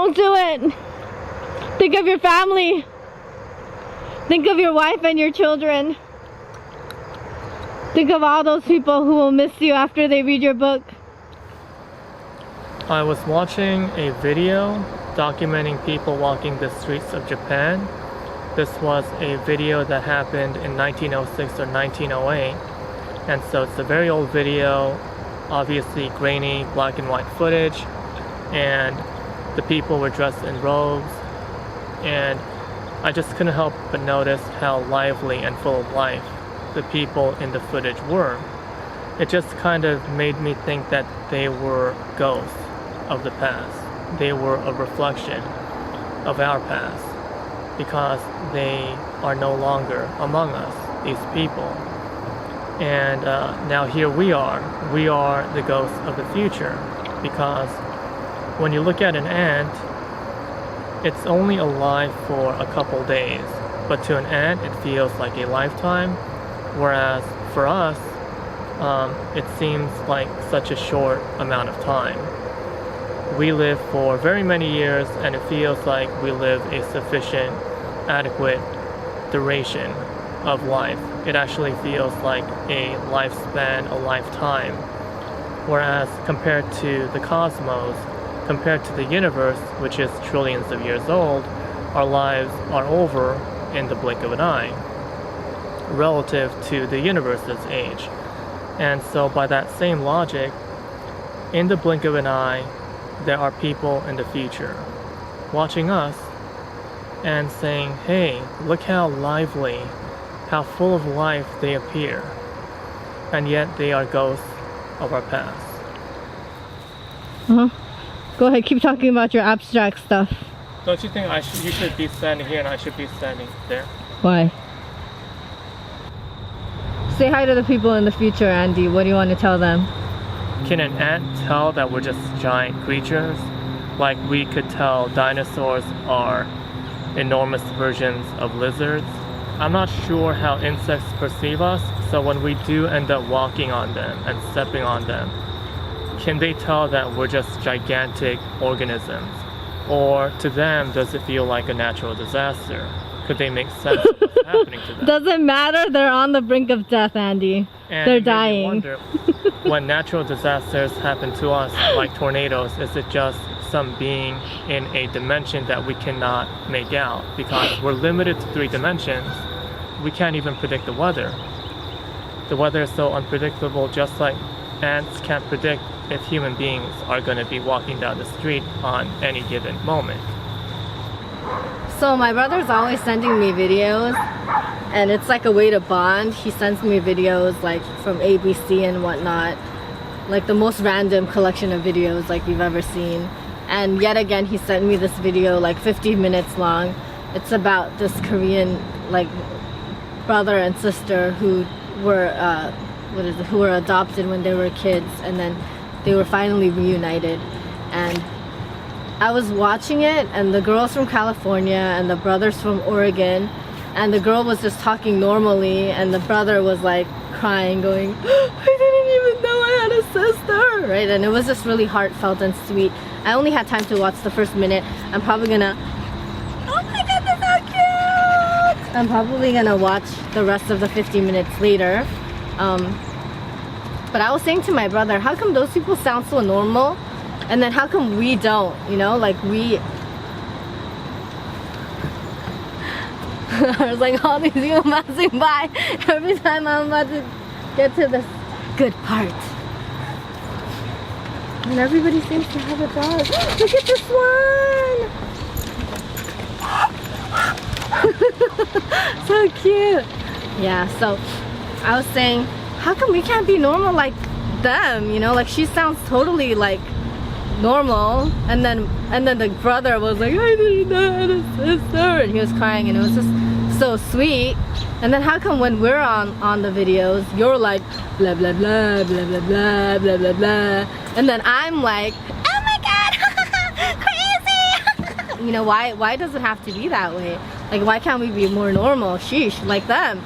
Don't do it. Think of your family. Think of your wife and your children. Think of all those people who will miss you after they read your book. I was watching a video documenting people walking the streets of Japan. This was a video that happened in 1906 or 1908. And so it's a very old video, obviously grainy black and white footage. And the people were dressed in robes. And I just couldn't help but notice how lively and full of life the people in the footage were. It just kind of made me think that they were ghosts of the past. They were a reflection of our past because they are no longer among us, these people. And now here we are the ghosts of the future, because when you look at an ant, it's only alive for a couple days, but to an ant it feels like a lifetime, whereas for us it seems like such a short amount of time. We live for very many years, and it feels like we live a sufficient, adequate duration of life. It actually feels like a lifespan, a lifetime. Whereas compared to the cosmos, compared to the universe, which is trillions of years old, our lives are over in the blink of an eye, relative to the universe's age. And so by that same logic, in the blink of an eye, there are people in the future watching us and saying, hey, look how lively, how full of life they appear, and yet they are ghosts of our past. Go ahead, keep talking about your abstract stuff. Don't you think you should be standing here and I should be standing there? Why? Say hi to the people in the future, Andy. What do you want to tell them? Can an ant tell that we're just giant creatures? Like we could tell dinosaurs are enormous versions of lizards? I'm not sure how insects perceive us, so when we do end up walking on them and stepping on them, can they tell that we're just gigantic organisms? Or to them, does it feel like a natural disaster? Could they make sense of what's happening to them? Doesn't matter, they're on the brink of death, Andy. And they're dying. Wonder, when natural disasters happen to us, like tornadoes, is it just some being in a dimension that we cannot make out? Because we're limited to 3 dimensions. We can't even predict the weather. The weather is so unpredictable, just like ants can't predict if human beings are going to be walking down the street on any given moment. So my brother's always sending me videos, and it's like a way to bond. He sends me videos like from ABC and whatnot, like the most random collection of videos like you've ever seen. And yet again he sent me this video like 50 minutes long. It's about this Korean like brother and sister who were who were adopted when they were kids, and then they were finally reunited. And I was watching it, and the girl's from California and the brother's from Oregon, and the girl was just talking normally, and the brother was like crying, going, I didn't even know I had a sister, right? And it was just really heartfelt and sweet. I only had time to watch the first minute. I'm probably gonna, oh my god, that's so cute! I'm probably gonna watch the rest of the 50 minutes later. But I was saying to my brother, how come those people sound so normal? And then how come we don't, you know, like we... I was like, all these people passing by every time I'm about to get to this good part. And everybody seems to have a dog. Look at this one! So cute! Yeah, so I was saying, how come we can't be normal like them, you know? Like she sounds totally like normal, and then the brother was like, I didn't know I had a sister, and he was crying, and it was just so sweet. And then how come when we're on the videos, you're like blah blah blah blah blah blah blah blah blah, and then I'm like, oh my god, crazy. You know, why does it have to be that way? Like, why can't we be more normal? Sheesh, like them.